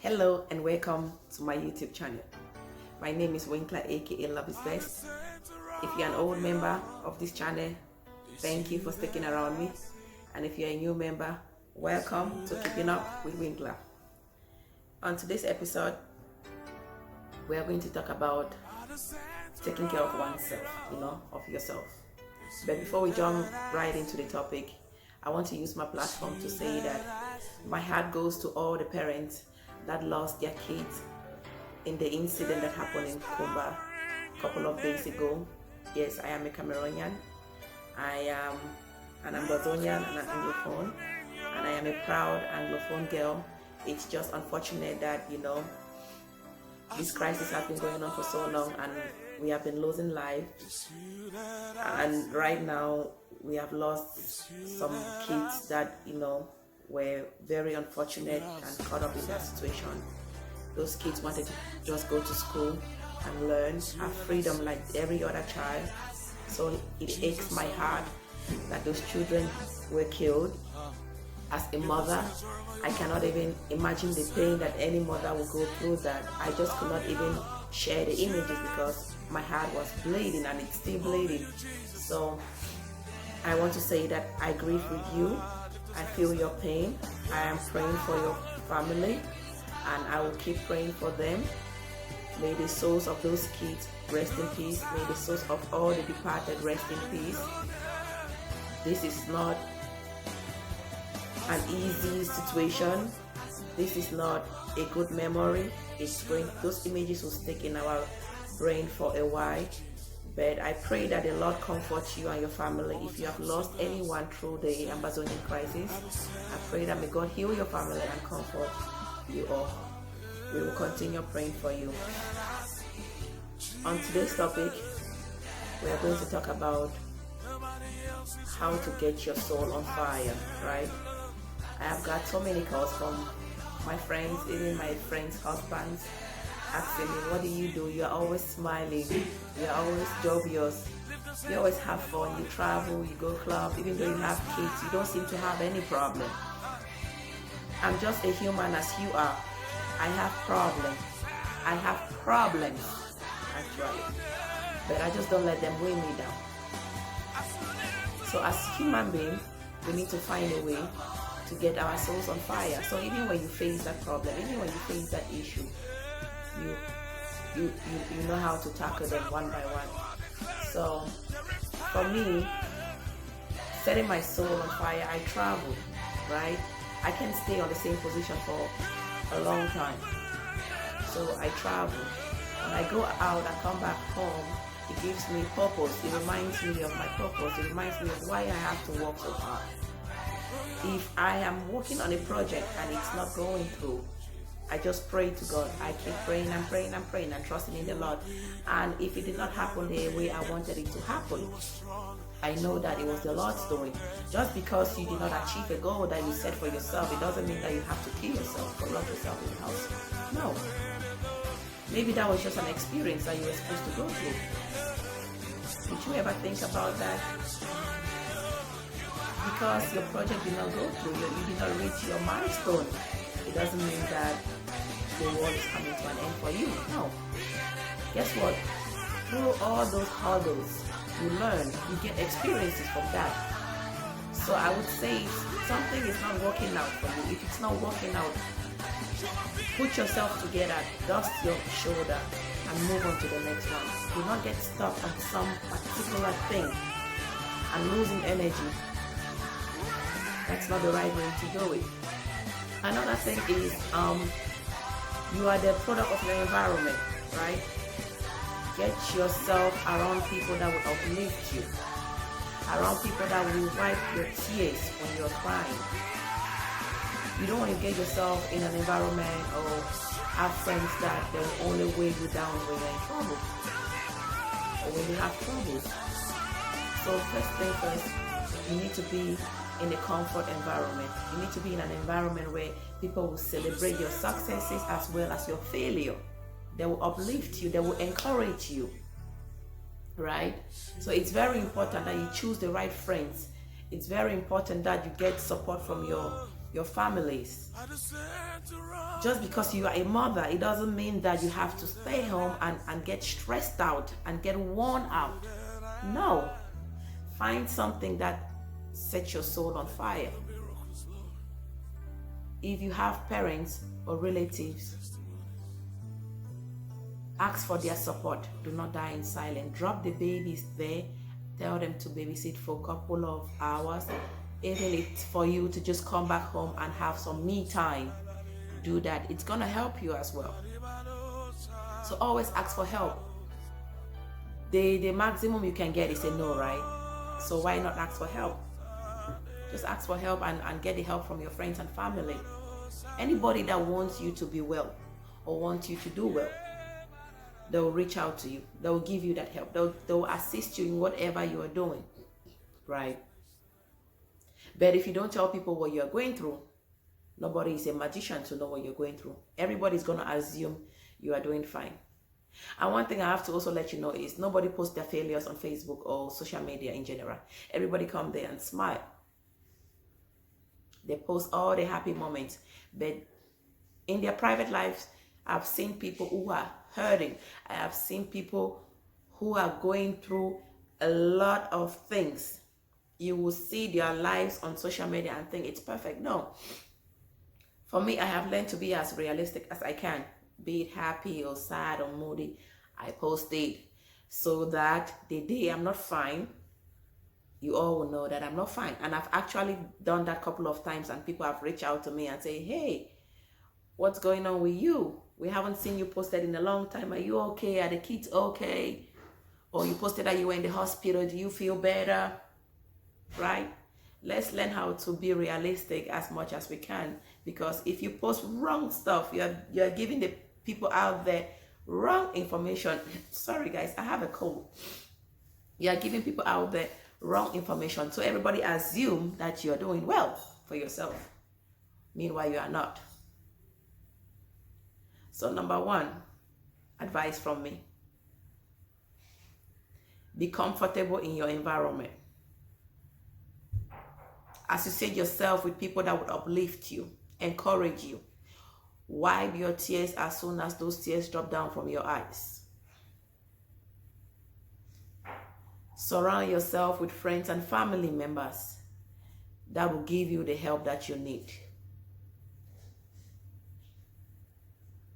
Hello and welcome to my YouTube channel. My name is Winkler, aka Love is Best. If you're an old member of this channel, thank you for sticking around me. And if you're a new member, welcome to Keeping Up with Winkler. On today's episode, we are going to talk about taking care of oneself, of yourself. But before we jump right into the topic, I want to use my platform to say that my heart goes to all the parents that lost their kids in the incident that happened in Kumba a couple of days ago. Yes, I am a Cameroonian. I am an Ambazonian and an Anglophone, and I am a proud Anglophone girl. It's just unfortunate that, this crisis has been going on for so long and we have been losing lives. And right now, we have lost some kids that, were very unfortunate and caught up in that situation. Those kids wanted to just go to school and learn, have freedom like every other child. So it aches my heart that those children were killed. As a mother, I cannot even imagine the pain that any mother will go through that. I just could not even share the images because my heart was bleeding and it's still bleeding. So I want to say that I grieve with you. I feel your pain. I am praying for your family and I will keep praying for them. May the souls of those kids rest in peace. May the souls of all the departed rest in peace. This is not an easy situation. This is not a good memory. Those images will stick in our brain for a while. But I pray that the Lord comforts you and your family. If you have lost anyone through the Amazonian crisis, I pray that may God heal your family and comfort you all. We will continue praying for you. On today's topic, we are going to talk about how to get your soul on fire, right? I have got so many calls from my friends, even my friends' husbands, asking me, what do? You're always smiling, you're always jovious, you always have fun, you travel, you go club, even though you have kids, you don't seem to have any problem. I'm just a human as you are. I have problems actually, but I just don't let them weigh me down. So as human beings, we need to find a way to get our souls on fire. So even when you face that problem, even when you face that issue, you know how to tackle them one by one. So for me, setting my soul on fire, I travel, right? I can't stay on the same position for a long time. So I travel. When I go out, I come back home, it gives me purpose. It reminds me of my purpose. It reminds me of why I have to work so hard. If I am working on a project and it's not going through, I just pray to God. I keep praying and praying and praying and trusting in the Lord. And if it did not happen the way I wanted it to happen, I know that it was the Lord's doing. Just because you did not achieve a goal that you set for yourself, it doesn't mean that you have to kill yourself or lock yourself in the house. No. Maybe that was just an experience that you were supposed to go through. Did you ever think about that? Because your project did not go through, you did not reach your milestone, it doesn't mean that the world is coming to an end for you. No. Guess what? Through all those hurdles, you learn, you get experiences from that. So I would say if something is not working out for you, if it's not working out, put yourself together, dust your shoulder, and move on to the next one. Do not get stuck on some particular thing and losing energy. That's not the right way to do it. Another thing is you are the product of your environment, right? Get yourself around people that will uplift you, around people that will wipe your tears when you're crying. You don't want to get yourself in an environment or have friends that they will only weigh you down when you're in trouble or when you have troubles. So first thing first, you need to be in a comfort environment. You need to be in an environment where people will celebrate your successes as well as your failure. They will uplift you, they will encourage you, right? So it's very important that you choose the right friends. It's very important that you get support from your your families. Just because you are a mother, it doesn't mean that you have to stay home and get stressed out and get worn out. No. Find something that sets your soul on fire. If you have parents or relatives, ask for their support. Do not die in silence. Drop the babies there. Tell them to babysit for a couple of hours. Even if it's for you to just come back home and have some me time, do that. It's gonna help you as well. So always ask for help. The maximum you can get is a no, right? So why not ask for help? Just ask for help and get the help from your friends and family. Anybody that wants you to be well or wants you to do well, they'll reach out to you. They'll give you that help. They'll assist you in whatever you are doing, right? But if you don't tell people what you're going through, nobody is a magician to know what you're going through. Everybody's going to assume you are doing fine. And one thing I have to also let you know is nobody posts their failures on Facebook or social media in general. Everybody come there and smile. They post all the happy moments. But in their private lives, I've seen people who are hurting. I have seen people who are going through a lot of things. You will see their lives on social media and think it's perfect. No. For me, I have learned to be as realistic as I can. Be it happy or sad or moody, I post it so that the day I'm not fine, you all will know that I'm not fine. And I've actually done that a couple of times and people have reached out to me and say, hey, what's going on with you? We haven't seen you posted in a long time. Are you okay? Are the kids okay? Or you posted that you were in the hospital. Do you feel better? Right? Let's learn how to be realistic as much as we can. Because if you post wrong stuff, you're giving the people out there wrong information. Sorry guys, I have a cold. You're giving people out there wrong information. So everybody assume that you're doing well for yourself. Meanwhile, you are not. So number one, advice from me. Be comfortable in your environment. Associate yourself with people that would uplift you, encourage you. Wipe your tears as soon as those tears drop down from your eyes. Surround yourself with friends and family members that will give you the help that you need.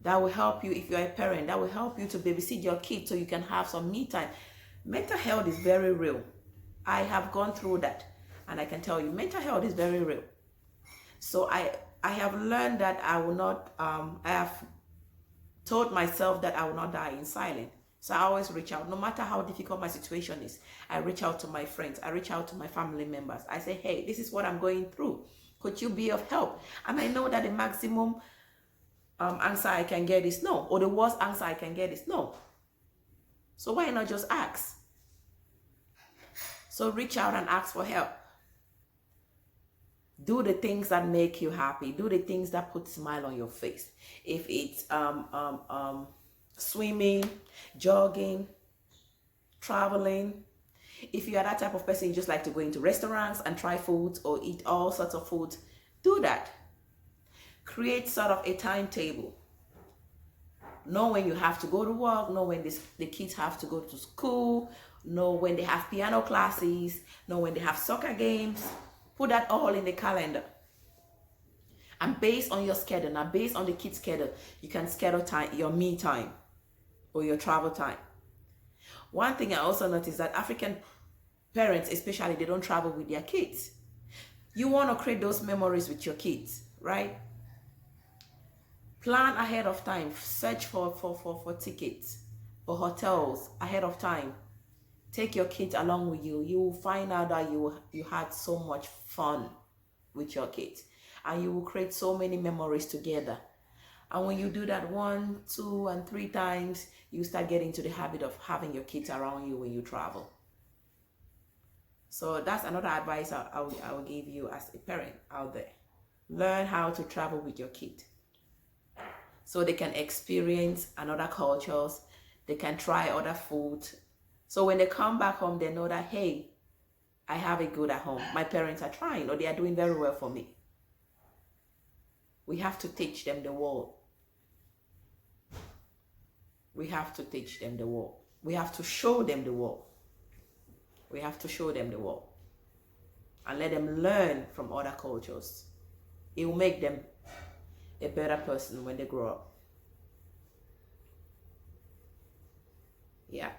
That will help you if you're a parent. That will help you to babysit your kids so you can have some me time. Mental health is very real. I have gone through that. And I can tell you, mental health is very real. So I have learned that I will not, I have told myself that I will not die in silence. So I always reach out, no matter how difficult my situation is. I reach out to my friends. I reach out to my family members. I say, hey, this is what I'm going through. Could you be of help? And I know that the maximum answer I can get is no. Or the worst answer I can get is no. So why not just ask? So reach out and ask for help. Do the things that make you happy. Do the things that put a smile on your face. If it's swimming, jogging, traveling. If you are that type of person, you just like to go into restaurants and try foods or eat all sorts of foods, do that. Create sort of a timetable. Know when you have to go to work. Know when the kids have to go to school. Know when they have piano classes. Know when they have soccer games. Put that all in the calendar. And based on your schedule, now based on the kids' schedule, you can schedule time, your me time or your travel time. One thing I also noticed that African parents, especially, they don't travel with their kids. You want to create those memories with your kids, right? Plan ahead of time. Search for tickets, for hotels ahead of time. Take your kids along with you. You will find out that you had so much fun with your kids. And you will create so many memories together. And when you do that 1, 2, and 3 times, you start getting into the habit of having your kids around you when you travel. So that's another advice I will give you as a parent out there. Learn how to travel with your kid. So they can experience another cultures. They can try other food. So when they come back home, they know that, hey, I have it good at home. My parents are trying, or they are doing very well for me. We have to teach them the world. We have to teach them the world. We have to show them the world. We have to show them the world. And let them learn from other cultures. It will make them a better person when they grow up. Yeah.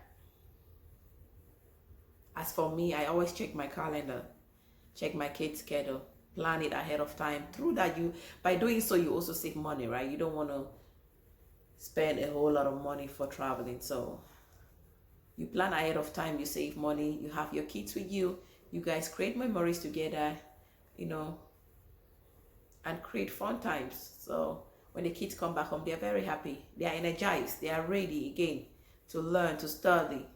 As for me, I always check my calendar, check my kids' schedule, plan it ahead of time. Through that, by doing so, you also save money, right? You don't want to spend a whole lot of money for traveling. So you plan ahead of time, you save money, you have your kids with you, you guys create memories together, and create fun times. So when the kids come back home, they're very happy. They are energized. They are ready again to learn, to study,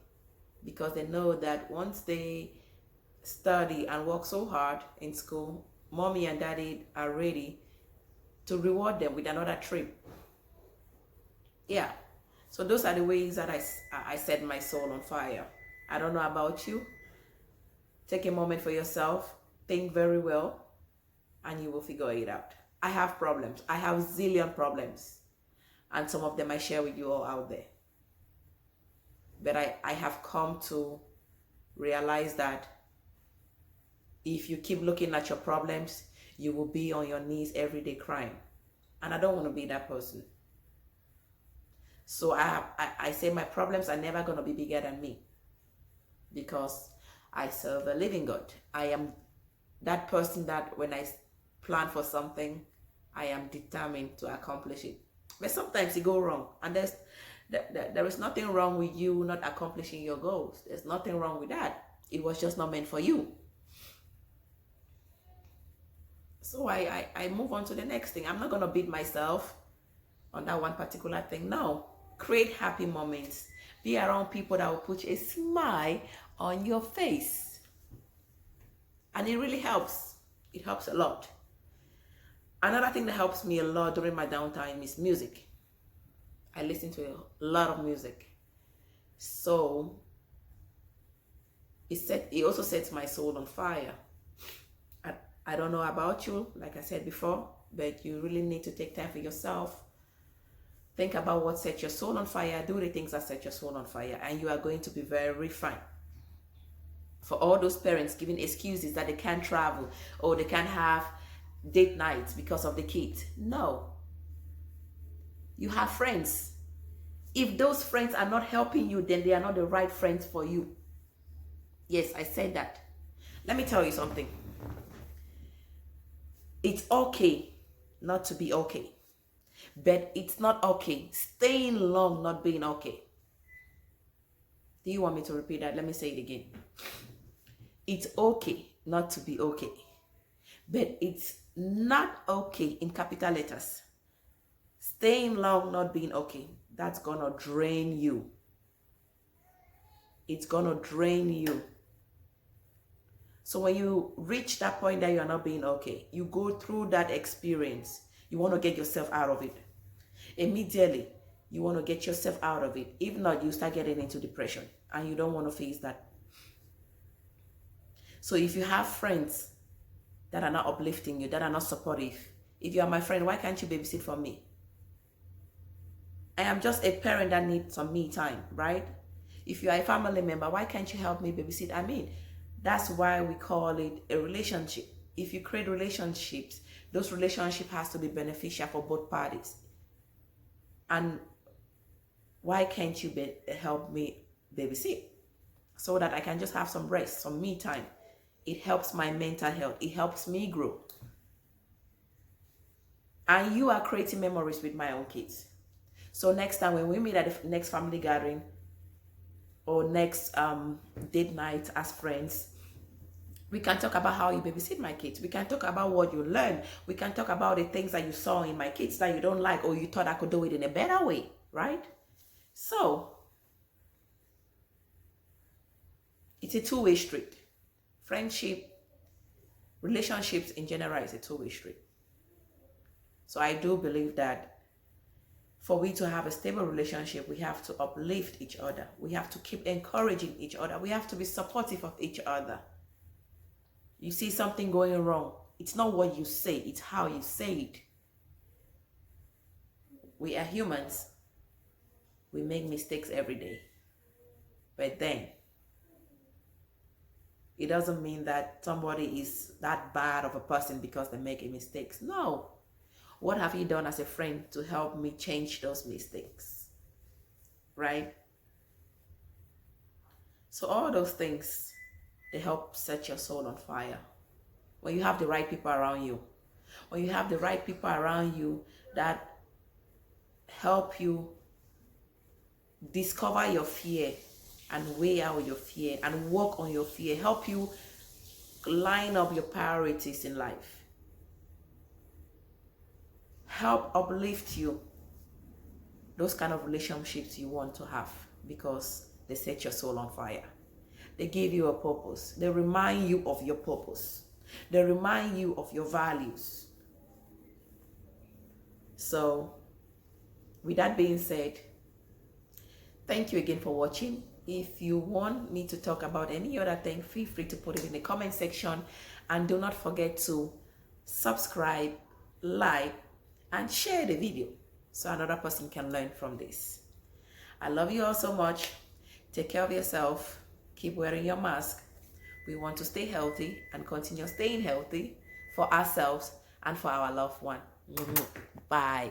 because they know that once they study and work so hard in school, mommy and daddy are ready to reward them with another trip. Yeah. So those are the ways that I set my soul on fire. I don't know about you. Take a moment for yourself. Think very well. And you will figure it out. I have problems. I have zillion problems. And some of them I share with you all out there. But I have come to realize that if you keep looking at your problems, you will be on your knees every day crying. And I don't want to be that person. So I say my problems are never going to be bigger than me, because I serve a living God. I am that person that when I plan for something, I am determined to accomplish it. But sometimes it goes wrong, and there is nothing wrong with you not accomplishing your goals. There's nothing wrong with that. It was just not meant for you. So I move on to the next thing. I'm not going to beat myself on that one particular thing. No. Create happy moments. Be around people that will put a smile on your face. And it really helps. It helps a lot. Another thing that helps me a lot during my downtime is music. I listen to a lot of music. So it also sets my soul on fire. I don't know about you, like I said before, but you really need to take time for yourself. Think about what sets your soul on fire. Do the things that set your soul on fire, and you are going to be very fine. For all those parents giving excuses that they can't travel or they can't have date nights because of the kids. No. You have friends. If those friends are not helping you, then they are not the right friends for you. Yes, I said that. Let me tell you something. It's okay not to be okay. But it's not okay staying long not being okay. Do you want me to repeat that? Let me say it again. It's okay not to be okay. But it's not okay in capital letters. Staying long not being okay. That's gonna drain you. It's gonna drain you. So when you reach that point that you are not being okay, you go through that experience. You want to get yourself out of it. Immediately, you want to get yourself out of it. If not, you start getting into depression, and you don't want to face that. So if you have friends that are not uplifting you, that are not supportive, if you are my friend, why can't you babysit for me? I am just a parent that needs some me time, right? If you are a family member, why can't you help me babysit? I mean, that's why we call it a relationship. If you create relationships, those relationships has to be beneficial for both parties. And why can't you help me babysit? So that I can just have some rest, some me time. It helps my mental health. It helps me grow. And you are creating memories with my own kids. So next time when we meet at the next family gathering or next date night as friends, we can talk about how you babysit my kids. We can talk about what you learned. We can talk about the things that you saw in my kids that you don't like, or you thought I could do it in a better way, right? So, it's a two-way street. Friendship, relationships in general is a two-way street. So I do believe that for we to have a stable relationship, we have to uplift each other. We have to keep encouraging each other. We have to be supportive of each other. You see something going wrong, it's not what you say, it's how you say it. We are humans. We make mistakes every day. But then, it doesn't mean that somebody is that bad of a person because they make mistakes. No. What have you done as a friend to help me change those mistakes? Right? So all those things, they help set your soul on fire. When you have the right people around you, when you have the right people around you that help you discover your fear and weigh out your fear and work on your fear, help you line up your priorities in life, help uplift you. Those kind of relationships you want to have because they set your soul on fire. They give you a purpose. They remind you of your purpose. They remind you of your values. So, with that being said, thank you again for watching. If you want me to talk about any other thing, feel free to put it in the comment section. And do not forget to subscribe, like, and share the video so another person can learn from this. I love you all so much. Take care of yourself. Keep wearing your mask. We want to stay healthy and continue staying healthy for ourselves and for our loved one. Bye.